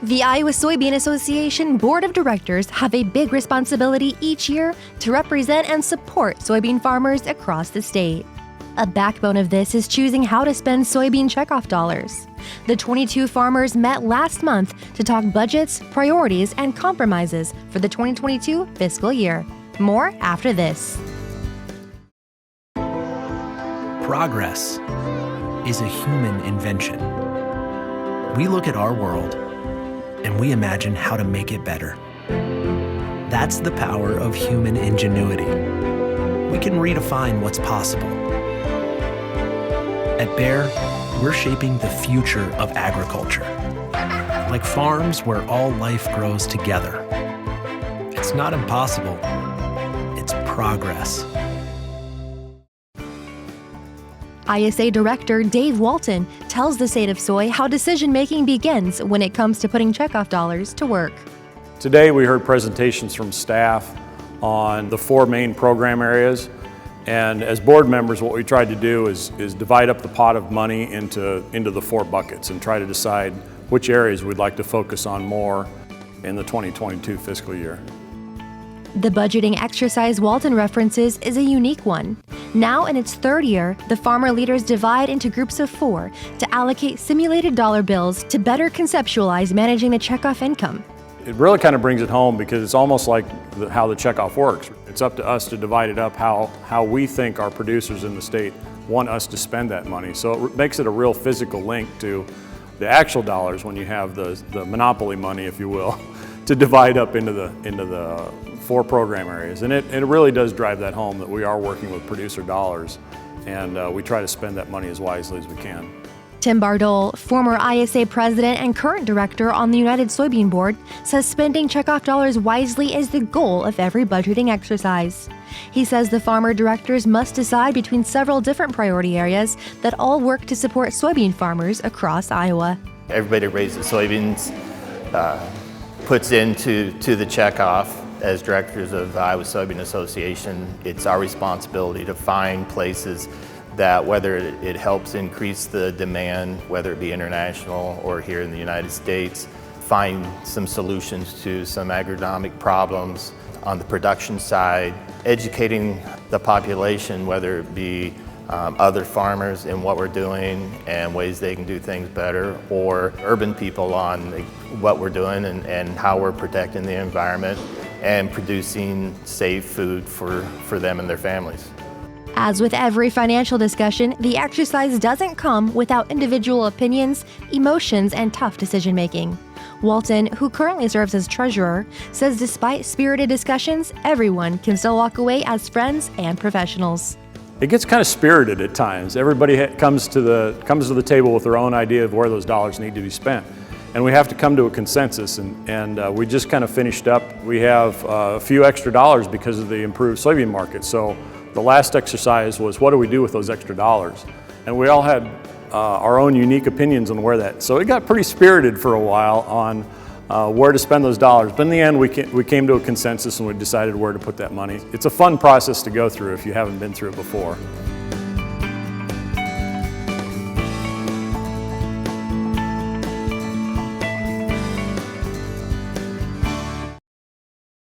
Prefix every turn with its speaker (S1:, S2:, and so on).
S1: The Iowa Soybean Association Board of Directors have a big responsibility each year to represent and support soybean farmers across the state. A backbone of this is choosing how to spend soybean checkoff dollars. The 22 farmers met last month to talk budgets, priorities, and compromises for the 2022 fiscal year. More after this.
S2: Progress is a human invention. We look at our world and we imagine how to make it better. That's the power of human ingenuity. We can redefine what's possible. At Bayer, we're shaping the future of agriculture, like farms where all life grows together. It's not impossible, it's progress.
S1: ISA Director Dave Walton tells the State of Soy how decision-making begins when it comes to putting checkoff dollars to work.
S3: Today we heard presentations from staff on the 4 main program areas, and as board members what we tried to do is divide up the pot of money into the 4 buckets and try to decide which areas we'd like to focus on more in the 2022 fiscal year.
S1: The budgeting exercise Walton references is a unique one. Now in its 3rd year, the farmer leaders divide into groups of 4 to allocate simulated dollar bills to better conceptualize managing the checkoff income.
S3: It really kind of brings it home because it's almost like how the checkoff works. It's up to us to divide it up how we think our producers in the state want us to spend that money. So it makes it a real physical link to the actual dollars when you have the monopoly money, if you will, to divide up into the 4 program areas. And it really does drive that home that we are working with producer dollars, and we try to spend that money as wisely as we can.
S1: Tim Bardole, former ISA president and current director on the United Soybean Board, says spending checkoff dollars wisely is the goal of every budgeting exercise. He says the farmer directors must decide between several different priority areas that all work to support soybean farmers across Iowa.
S4: Everybody that raises soybeans puts into the checkoff. As directors of the Iowa Soybean Association, it's our responsibility to find places that whether it helps increase the demand, whether it be international or here in the United States, find some solutions to some agronomic problems on the production side, educating the population, whether it be other farmers in what we're doing and ways they can do things better, or urban people on what we're doing and how we're protecting the environment and producing safe food for them and their families.
S1: As with every financial discussion, the exercise doesn't come without individual opinions, emotions, and tough decision-making. Walton, who currently serves as treasurer, says despite spirited discussions, everyone can still walk away as friends and professionals.
S3: It gets kind of spirited at times. Everybody comes to the table with their own idea of where those dollars need to be spent. And we have to come to a consensus, and we just kind of finished up. We have a few extra dollars because of the improved soybean market. So the last exercise was, what do we do with those extra dollars? And we all had our own unique opinions on where that. So it got pretty spirited for a while on where to spend those dollars. But in the end, we came to a consensus and we decided where to put that money. It's a fun process to go through if you haven't been through it before.